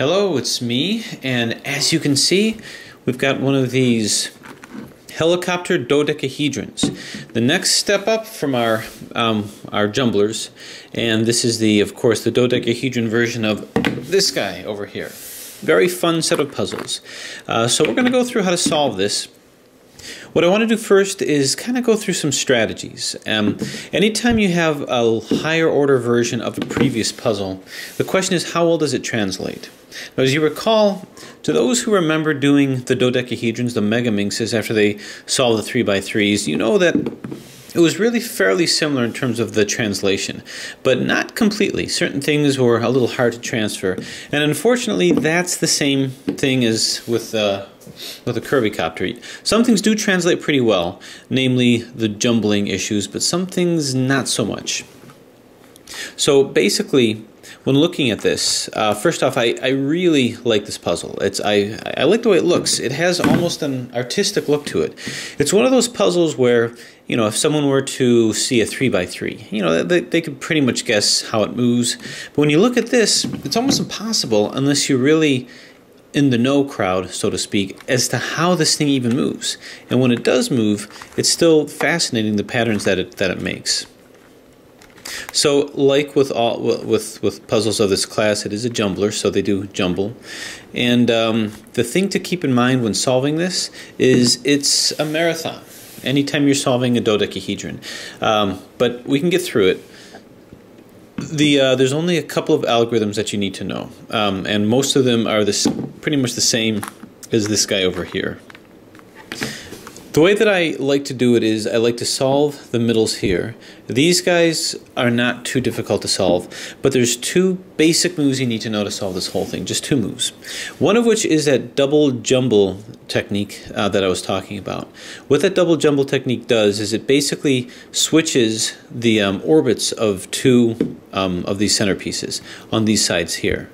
Hello, it's me, and as you can see, we've got one of these helicopter dodecahedrons. The next step up from our jumblers, and this is of course, the dodecahedron version of this guy over here. Very fun set of puzzles. So we're going to go through how to solve this. What I want to do first is kind of go through some strategies. Anytime you have a higher order version of a previous puzzle, the question is, how well does it translate? Now, as you recall, to those who remember doing the dodecahedrons, the megaminxes, after they solved the 3x3s, you know that it was really fairly similar in terms of the translation, but not completely. Certain things were a little hard to transfer, and unfortunately that's the same thing as with a curvicopter. Some things do translate pretty well, namely the jumbling issues, but some things not so much. So basically, when looking at this, first off, I really like this puzzle. I like the way it looks. It has almost an artistic look to it. It's one of those puzzles where, you know, if someone were to see a 3x3, you know, they could pretty much guess how it moves. But when you look at this, it's almost impossible unless you're really in the know crowd, so to speak, as to how this thing even moves. And when it does move, it's still fascinating, the patterns that it makes. So, like with puzzles of this class, it is a jumbler, so they do jumble. And the thing to keep in mind when solving this is it's a marathon. Anytime you're solving a dodecahedron, but we can get through it. There's only a couple of algorithms that you need to know, and most of them are pretty much the same as this guy over here. The way that I like to do it is I like to solve the middles here. These guys are not too difficult to solve, but there's two basic moves you need to know to solve this whole thing, just two moves. One of which is that double jumble technique that I was talking about. What that double jumble technique does is it basically switches the orbits of two of these centerpieces on these sides here.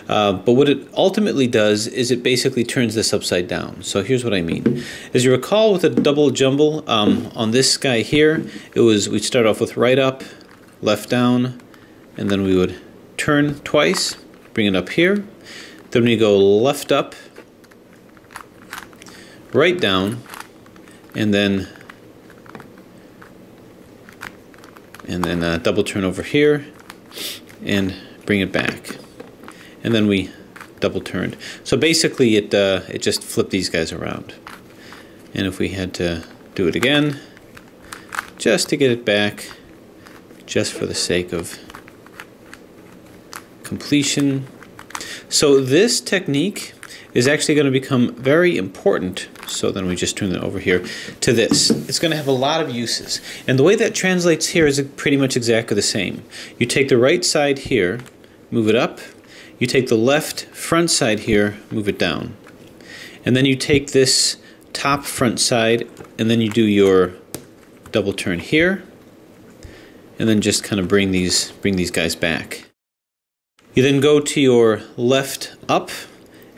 But what it ultimately does is it basically turns this upside down. So here's what I mean. As you recall, with a double jumble on this guy here, we'd start off with right up, left down, and then we would turn twice, bring it up here. Then we go left up, right down, and then double turn over here and bring it back. And then we double turned. So basically it just flipped these guys around. And if we had to do it again, just to get it back, just for the sake of completion. So this technique is actually going to become very important. So then we just turn it over here to this. It's going to have a lot of uses. And the way that translates here is pretty much exactly the same. You take the right side here, move it up. You take the left front side here, move it down. And then you take this top front side, and then you do your double turn here, and then just kind of bring these guys back. You then go to your left up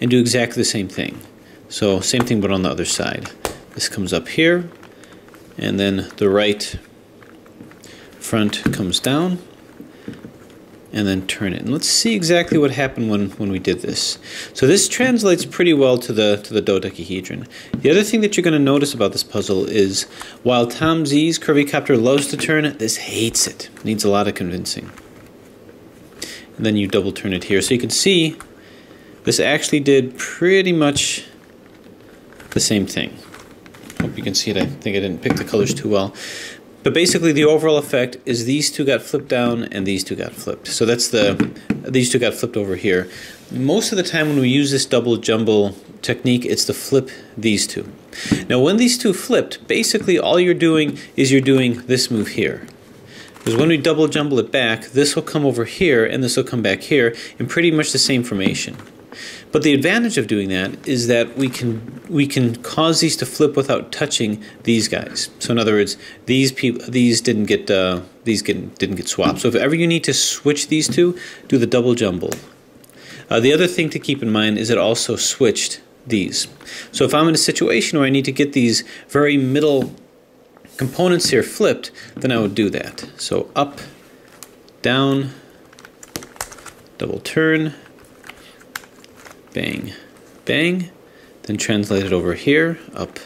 and do exactly the same thing. So same thing but on the other side. This comes up here, and then the right front comes down, and then turn it. And let's see exactly what happened when we did this. So this translates pretty well to the dodecahedron. The other thing that you're going to notice about this puzzle is while Tom Z's curvicopter loves to turn, this hates it. Needs a lot of convincing. And then you double turn it here. So you can see this actually did pretty much the same thing. Hope you can see it. I think I didn't pick the colors too well. But basically the overall effect is these two got flipped down and these two got flipped. So that's these two got flipped over here. Most of the time when we use this double jumble technique, it's to flip these two. Now when these two flipped, basically all you're doing is you're doing this move here. Because when we double jumble it back, this will come over here and this will come back here in pretty much the same formation. But the advantage of doing that is that we can cause these to flip without touching these guys. So in other words, these didn't get swapped. So if ever you need to switch these two, do the double jumble. The other thing to keep in mind is it also switched these. So if I'm in a situation where I need to get these very middle components here flipped, then I would do that. So up, down, double turn, bang, bang, then translate it over here, up,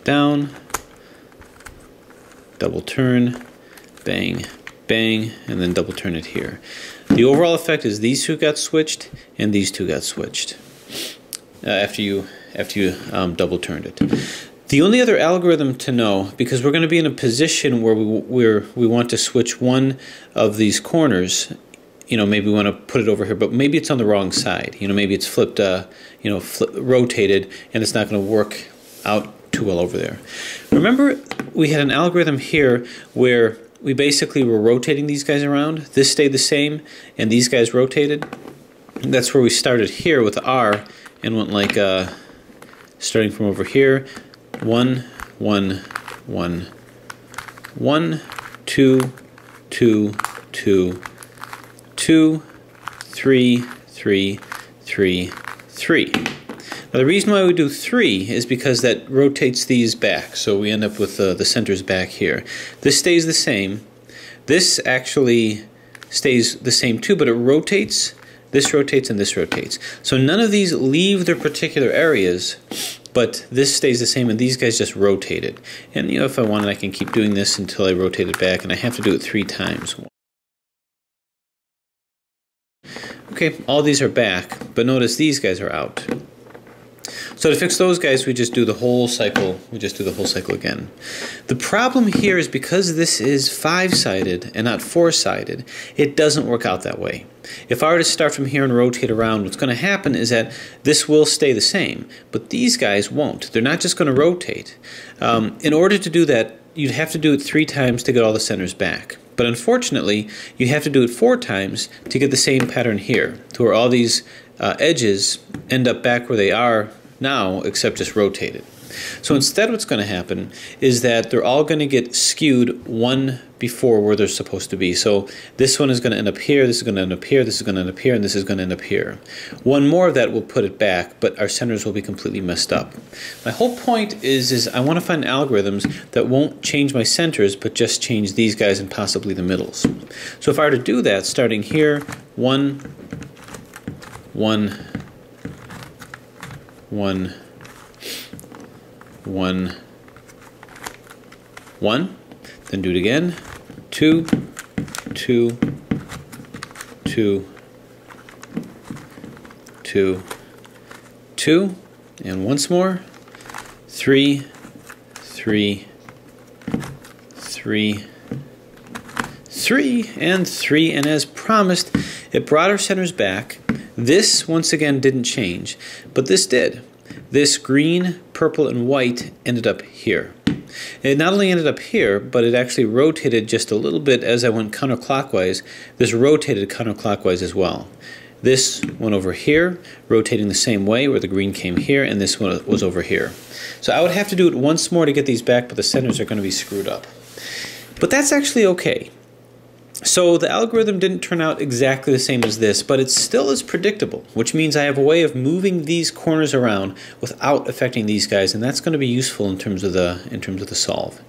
down, double turn, bang, bang, and then double turn it here. The overall effect is these two got switched and these two got switched after you double turned it. The only other algorithm to know, because we're going to be in a position where we want to switch one of these corners. Maybe we want to put it over here, but maybe it's on the wrong side. Maybe it's flipped, rotated, and it's not going to work out too well over there. Remember, we had an algorithm here where we basically were rotating these guys around. This stayed the same, and these guys rotated. And that's where we started here with R and went like, starting from over here, 1, 1, 1, 1, 2, 2, 2, 2, 3, 3, 3, 3. Now the reason why we do 3 is because that rotates these back, so we end up with the centers back here. This stays the same. This actually stays the same too, but it rotates, this rotates, and this rotates. So none of these leave their particular areas, but this stays the same, and these guys just rotated. And if I wanted, I can keep doing this until I rotate it back, and I have to do it 3 times. Okay, all these are back, but notice these guys are out. So to fix those guys, we just do the whole cycle. We just do the whole cycle again. The problem here is because this is 5-sided and not 4-sided, it doesn't work out that way. If I were to start from here and rotate around, what's going to happen is that this will stay the same, but these guys won't. They're not just going to rotate. In order to do that, you'd have to do it 3 times to get all the centers back. But unfortunately, you have to do it 4 times to get the same pattern here, to where all these edges end up back where they are now, except just rotated. So instead what's going to happen is that they're all going to get skewed one before where they're supposed to be. So this one is going to end up here, this is going to end up here, this is going to end up here, and this is going to end up here. One more of that will put it back, but our centers will be completely messed up. My whole point is I want to find algorithms that won't change my centers, but just change these guys and possibly the middles. So if I were to do that, starting here, 1, 1, 1, 1, 1, then do it again, 2, 2, 2, 2, 2, and once more, 3, 3, 3, 3, and 3, and as promised, it brought our centers back. This, once again, didn't change, but this did. This green, purple, and white ended up here. It not only ended up here, but it actually rotated just a little bit as I went counterclockwise. This rotated counterclockwise as well. This went over here, rotating the same way where the green came here, and this one was over here. So I would have to do it once more to get these back, but the centers are going to be screwed up. But that's actually okay. So the algorithm didn't turn out exactly the same as this, but it still is predictable, which means I have a way of moving these corners around without affecting these guys, and that's going to be useful in terms of the solve.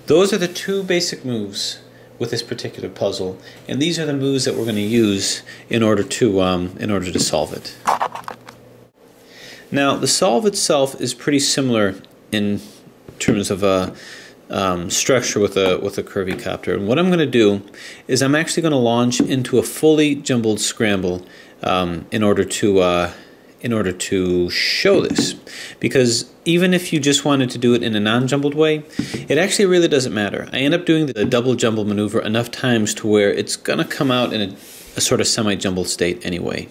Those are the 2 basic moves with this particular puzzle, and these are the moves that we're going to use in order to solve it. Now, the solve itself is pretty similar in terms of structure with a curvy copter. And what I'm going to do is I'm actually going to launch into a fully jumbled scramble in order to show this. Because even if you just wanted to do it in a non-jumbled way, it actually really doesn't matter. I end up doing the double jumble maneuver enough times to where it's going to come out in a sort of semi-jumbled state anyway.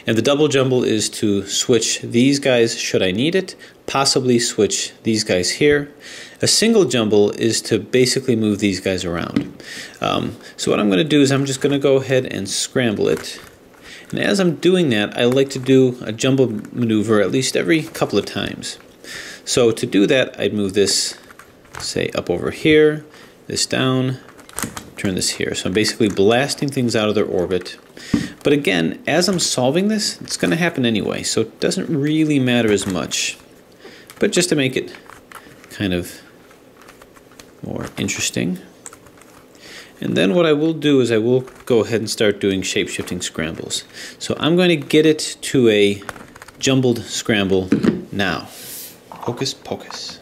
And the double jumble is to switch these guys should I need it, possibly switch these guys here. A single jumble is to basically move these guys around. So what I'm going to do is I'm just going to go ahead and scramble it. And as I'm doing that, I like to do a jumble maneuver at least every couple of times. So to do that, I'd move this, say, up over here, this down, turn this here. So I'm basically blasting things out of their orbit. But again, as I'm solving this, it's going to happen anyway, so it doesn't really matter as much. But just to make it kind of more interesting, And then what I will do is I will go ahead and start doing shape-shifting scrambles. So I'm going to get it to a jumbled scramble now. Hocus pocus.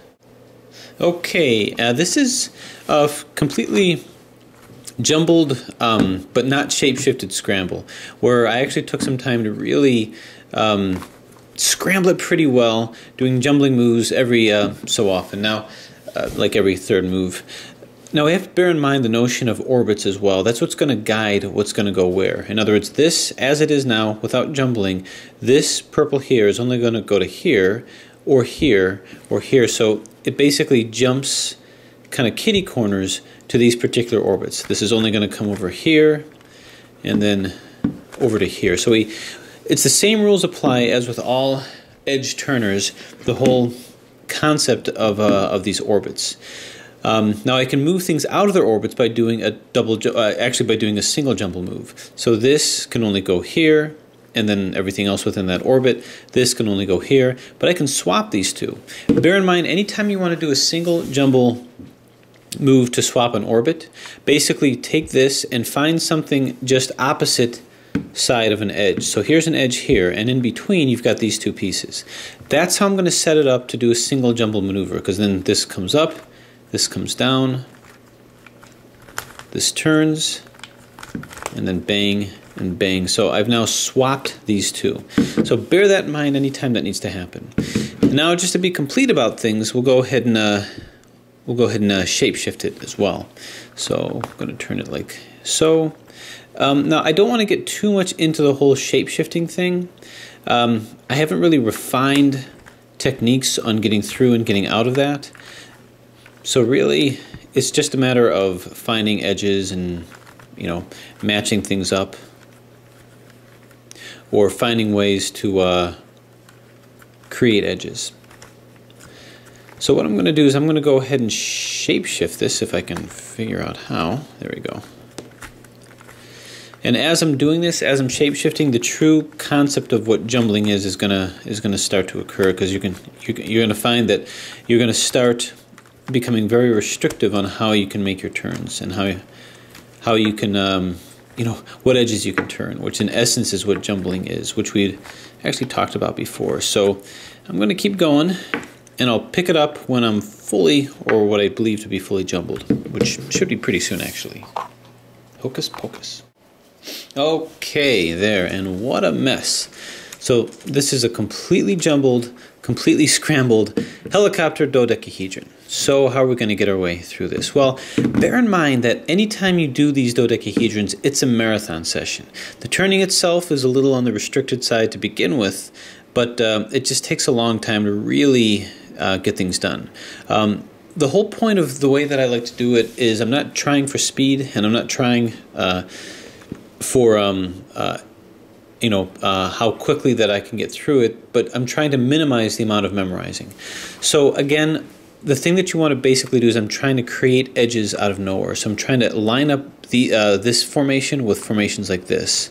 Okay, this is a completely jumbled but not shape-shifted scramble, where I actually took some time to really scramble it pretty well, doing jumbling moves every so often. Now, like every third move. Now we have to bear in mind the notion of orbits as well. That's what's going to guide what's going to go where. In other words, this, as it is now, without jumbling, this purple here is only going to go to here, or here, or here. So it basically jumps kind of kitty corners to these particular orbits. This is only going to come over here, and then over to here. So it's the same rules apply as with all edge turners, the whole concept of these orbits. Now I can move things out of their orbits by doing a by doing a single jumble move. So this can only go here, and then everything else within that orbit. This can only go here, but I can swap these two. Bear in mind, anytime you want to do a single jumble move to swap an orbit, basically take this and find something just opposite side of an edge. So here's an edge here, and in between you've got these two pieces. That's how I'm going to set it up to do a single jumble maneuver, because then this comes up, this comes down, this turns, and then bang and bang. So I've now swapped these two. So bear that in mind anytime that needs to happen. Now, just to be complete about things, we'll go ahead and shape shift it as well. So I'm going to turn it like so. Now I don't want to get too much into the whole shape shifting thing. I haven't really refined techniques on getting through and getting out of that. So really, it's just a matter of finding edges and, matching things up, or finding ways to create edges. So what I'm going to do is I'm going to go ahead and shape shift this if I can figure out how. There we go. And as I'm doing this, as I'm shape shifting, the true concept of what jumbling is gonna start to occur, because you're gonna find that you're gonna start becoming very restrictive on how you can make your turns and how you can what edges you can turn, which in essence is what jumbling is, which we'd actually talked about before. So I'm going to keep going, and I'll pick it up when I'm fully, or what I believe to be fully jumbled, which should be pretty soon actually. Hocus pocus. Okay, there, and what a mess. So this is a completely jumbled, completely scrambled helicopter dodecahedron. So how are we going to get our way through this? Well, bear in mind that anytime you do these dodecahedrons, it's a marathon session. The turning itself is a little on the restricted side to begin with, but it just takes a long time to really get things done. The whole point of the way that I like to do it is I'm not trying for speed, and I'm not trying for how quickly that I can get through it, but I'm trying to minimize the amount of memorizing. So again, the thing that you want to basically do is I'm trying to create edges out of nowhere. So I'm trying to line up this formation with formations like this.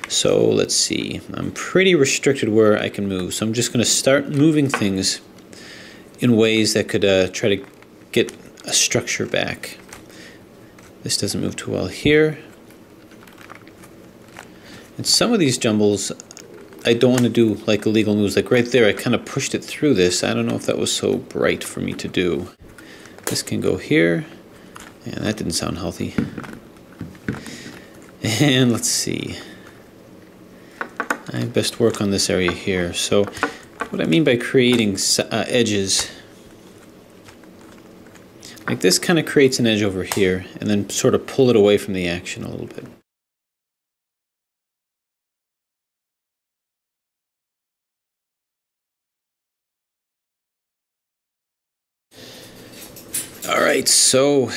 So let's see, I'm pretty restricted where I can move. So I'm just going to start moving things in ways that could try to get a structure back. This doesn't move too well here. And some of these jumbles, I don't want to do like illegal moves. Like right there, I kind of pushed it through this. I don't know if that was so bright for me to do. This can go here. And that didn't sound healthy. And let's see. I best work on this area here. So what I mean by creating edges, like this kind of creates an edge over here, and then sort of pull it away from the action a little bit. Alright, so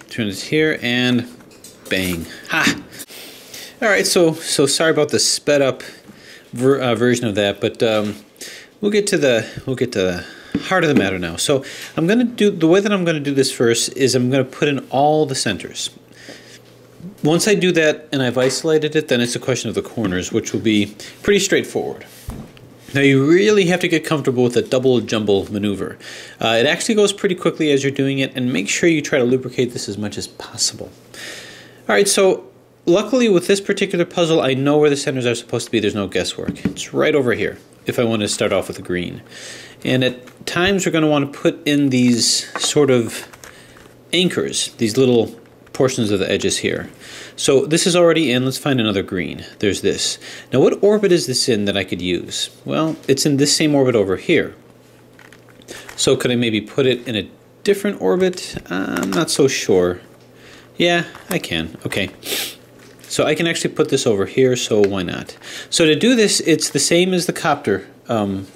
turn it here and bang. Ha! Alright, so sorry about the sped up version of that, but we'll get to the heart of the matter now. So I'm going to do, the way that I'm going to do this first is I'm going to put in all the centers. Once I do that and I've isolated it, then it's a question of the corners, which will be pretty straightforward. Now you really have to get comfortable with a double jumble maneuver. It actually goes pretty quickly as you're doing it, and make sure you try to lubricate this as much as possible. Alright, so luckily with this particular puzzle, I know where the centers are supposed to be. There's no guesswork. It's right over here, if I want to start off with a green. And at times we're going to want to put in these sort of anchors, these little portions of the edges here. So this is already in. Let's find another green. There's this. Now what orbit is this in that I could use? Well, it's in this same orbit over here. So could I maybe put it in a different orbit? I'm not so sure. Yeah, I can. Okay. So I can actually put this over here, so why not? So to do this, it's the same as the copter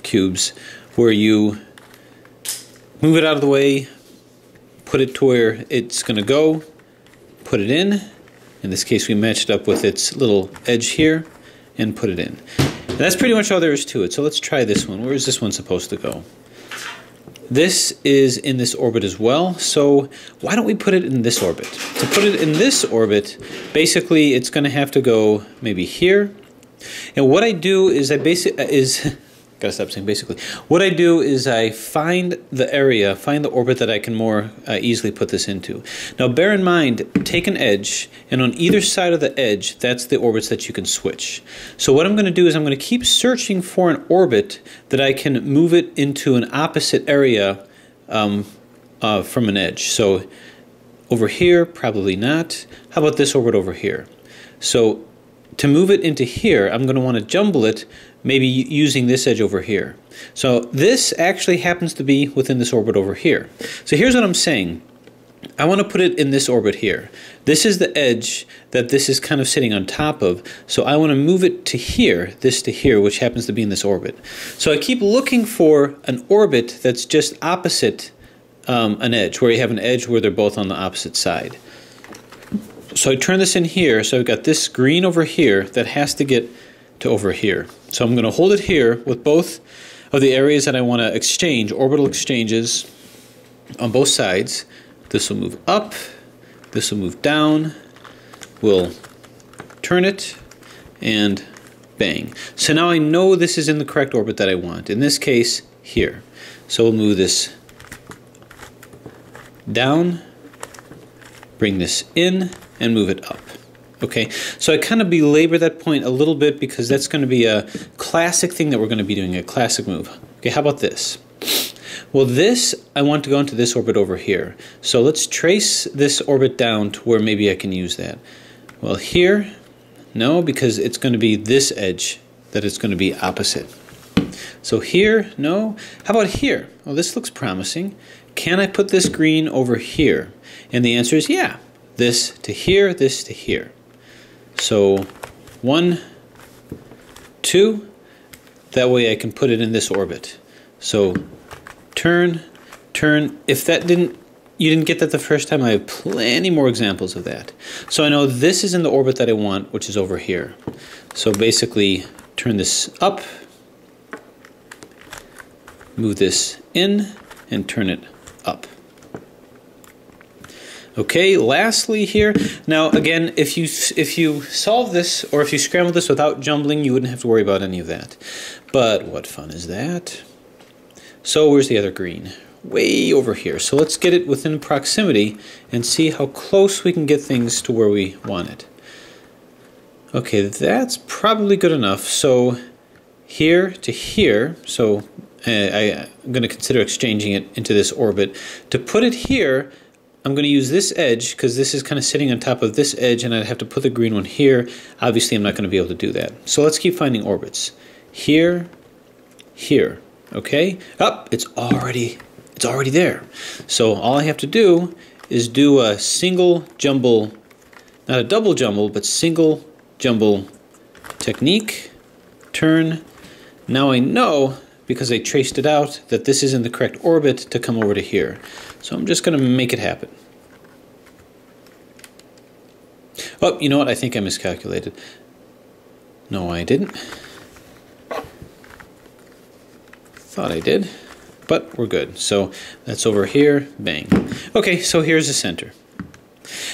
cubes, where you move it out of the way, put it to where it's going to go, put it in. In this case, we matched up with its little edge here and put it in. And that's pretty much all there is to it. So let's try this one. Where is this one supposed to go? This is in this orbit as well, so why don't we put it in this orbit? To put it in this orbit, basically it's going to have to go maybe here. And what I do is gotta stop saying basically. What I do is I find the area, find the orbit that I can more easily put this into. Now bear in mind, take an edge, and on either side of the edge, that's the orbits that you can switch. So what I'm going to do is I'm going to keep searching for an orbit that I can move it into an opposite area from an edge. So over here, probably not. How about this orbit over here? So to move it into here, I'm going to want to jumble it, maybe using this edge over here. So this actually happens to be within this orbit over here. So here's what I'm saying. I want to put it in this orbit here. This is the edge that this is kind of sitting on top of. So I want to move it to here, this to here, which happens to be in this orbit. So I keep looking for an orbit that's just opposite an edge, where you have an edge where they're both on the opposite side. So I turn this in here, so I've got this green over here that has to get to over here. So I'm going to hold it here with both of the areas that I want to exchange, orbital exchanges on both sides. This will move up, this will move down, we'll turn it, and bang. So now I know this is in the correct orbit that I want, in this case, here. So we'll move this down, bring this in, and move it up. Okay, so I kind of belabor that point a little bit because that's going to be a classic thing that we're going to be doing, a classic move. Okay, how about this? Well, this, I want to go into this orbit over here. So let's trace this orbit down to where maybe I can use that. Well, here, no, because it's going to be this edge that it's going to be opposite. So here, no. How about here? Well, this looks promising. Can I put this green over here? And the answer is yeah. This to here, this to here. So 1, 2, that way I can put it in this orbit. So turn, turn. If that you didn't get that the first time, I have plenty more examples of that. So I know this is in the orbit that I want, which is over here. So basically turn this up, move this in, and turn it up. Okay, lastly here, now again, if you solve this, or if you scramble this without jumbling, you wouldn't have to worry about any of that. But what fun is that? So where's the other green? Way over here. So let's get it within proximity and see how close we can get things to where we want it. Okay, that's probably good enough. So here to here, so I'm going to consider exchanging it into this orbit. To put it here, I'm going to use this edge because this is kind of sitting on top of this edge, and I'd have to put the green one here. Obviously, I'm not going to be able to do that. So let's keep finding orbits. Here, here. Okay? Up, it's already there. So all I have to do is do a single jumble, not a double jumble, but single jumble technique. Turn. Now I know, because I traced it out, that this is in the correct orbit to come over to here. So I'm just going to make it happen. Oh, you know what? I think I miscalculated. No, I didn't. Thought I did, but we're good. So that's over here. Bang. Okay, so here's the center.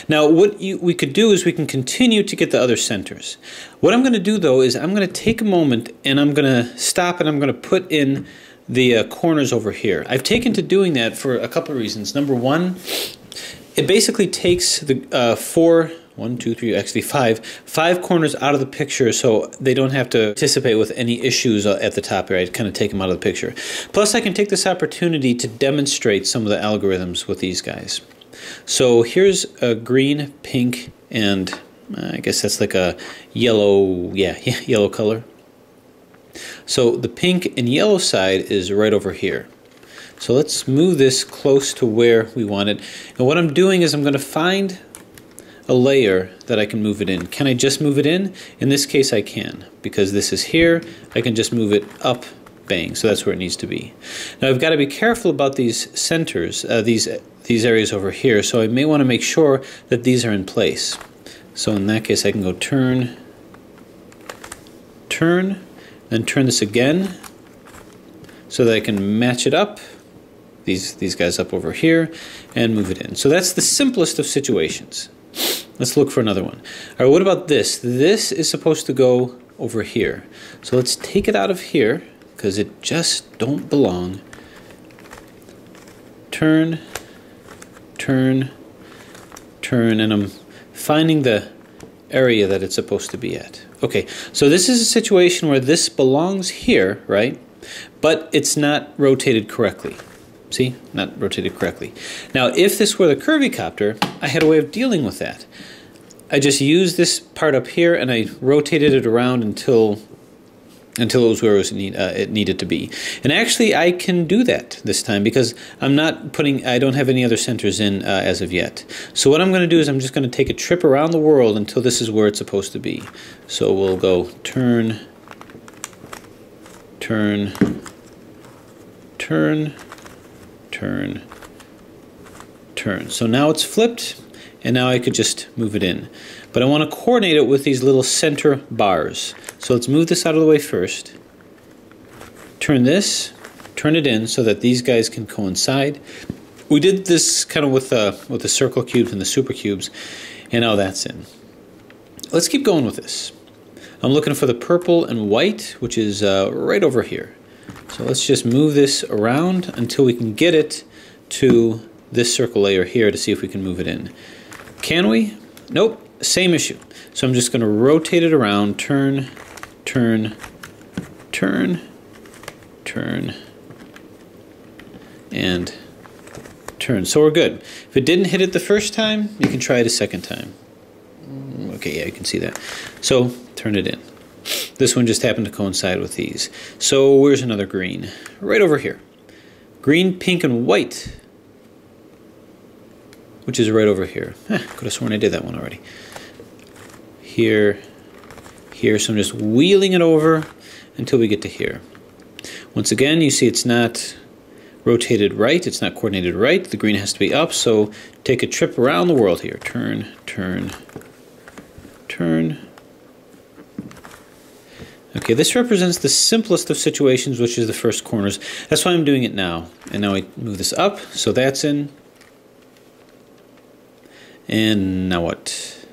Now what we could do is we can continue to get the other centers. What I'm going to do though is I'm going to take a moment and I'm going to stop and I'm going to put in the corners over here. I've taken to doing that for a couple of reasons. Number one, it basically takes the 4 1, 2, 3, actually 5 corners out of the picture, so they don't have to anticipate with any issues at the top here. I kind of take them out of the picture. Plus, I can take this opportunity to demonstrate some of the algorithms with these guys. So here's a green, pink, and I guess that's like a yellow, yeah, yellow color. So the pink and yellow side is right over here. So let's move this close to where we want it. And what I'm doing is I'm going to find a layer that I can move it in. Can I just move it in? In this case I can, because this is here. I can just move it up, bang, so that's where it needs to be. Now I've got to be careful about these centers, these areas over here, so I may want to make sure that these are in place. So in that case I can go turn, turn, then turn this again so that I can match it up, these guys up over here, and move it in. So that's the simplest of situations. Let's look for another one. All right, what about this? This is supposed to go over here. So let's take it out of here, because it just don't belong. Turn, turn, turn, and I'm finding the area that it's supposed to be at. Okay, so this is a situation where this belongs here, right? But it's not rotated correctly. See? Not rotated correctly. Now, if this were the curvy copter, I had a way of dealing with that. I just used this part up here and I rotated it around until it was where it needed to be. And actually, I can do that this time because I don't have any other centers in as of yet. So what I'm going to do is I'm just going to take a trip around the world until this is where it's supposed to be. So we'll go turn, turn, turn, turn, turn. So now it's flipped, and now I could just move it in. But I want to coordinate it with these little center bars. So let's move this out of the way first. Turn this, turn it in so that these guys can coincide. We did this kind of with the circle cubes and the super cubes, and now that's in. Let's keep going with this. I'm looking for the purple and white, which is right over here. So let's just move this around until we can get it to this circle layer here to see if we can move it in. Can we? Nope. Same issue. So I'm just going to rotate it around, turn, turn, turn, turn, and turn. So we're good. If it didn't hit it the first time, you can try it a second time. Okay, yeah, you can see that. So turn it in. This one just happened to coincide with these. So where's another green? Right over here. Green, pink, and white, which is right over here. Could have sworn I did that one already. Here, here, so I'm just wheeling it over until we get to here. Once again, you see it's not rotated right, it's not coordinated right. The green has to be up, so take a trip around the world here. Turn, turn, turn. Okay, this represents the simplest of situations, which is the first corners. That's why I'm doing it now. And now I move this up, so that's in. And now what?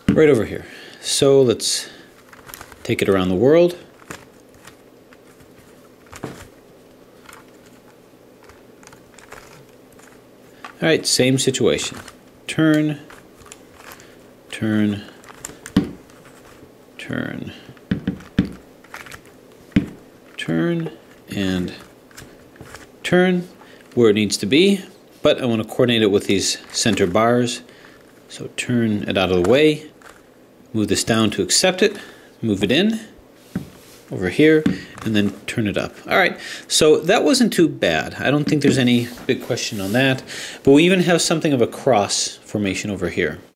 Right over here. So let's take it around the world. All right, same situation. Turn, turn, turn, turn, and turn where it needs to be, but I want to coordinate it with these center bars. So turn it out of the way, move this down to accept it, move it in over here, and then turn it up. All right, so that wasn't too bad. I don't think there's any big question on that, but we even have something of a cross formation over here.